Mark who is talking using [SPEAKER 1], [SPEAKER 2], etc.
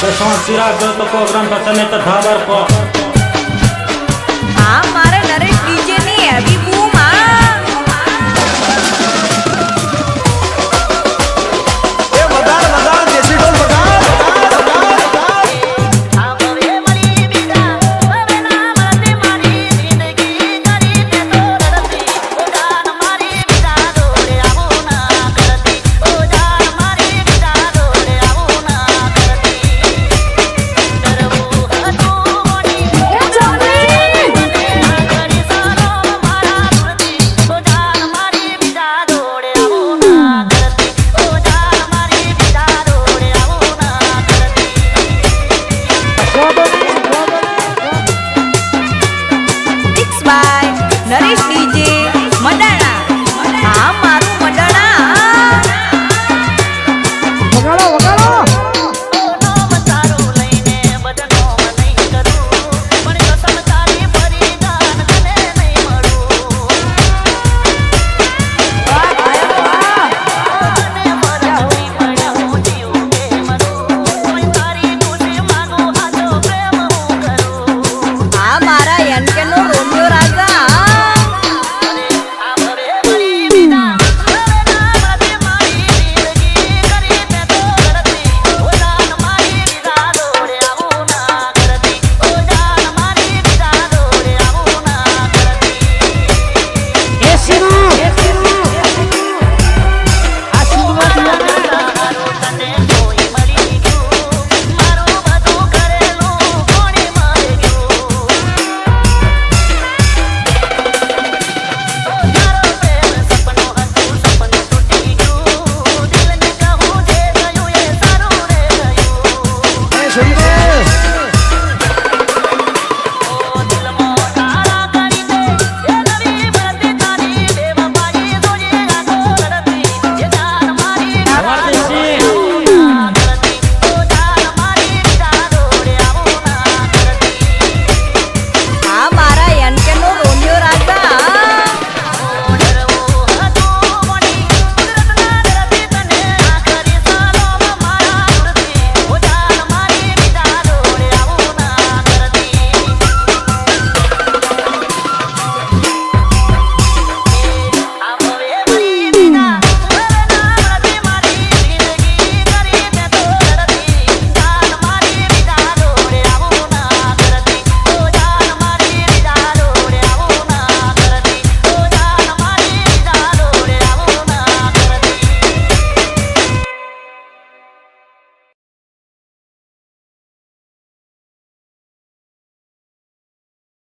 [SPEAKER 1] शांति राख तो प्रोग्राम पसंद है तो ढाबर को
[SPEAKER 2] हाँ मारे नरेश डीजे नहीं है अभी बूम नरेश डीजे मडाणा हाँ मारू मडाणा
[SPEAKER 3] वगाड़ो वगाड़ो
[SPEAKER 2] हाँ मारा एनके नो रोमियो राजा
[SPEAKER 3] सुनिए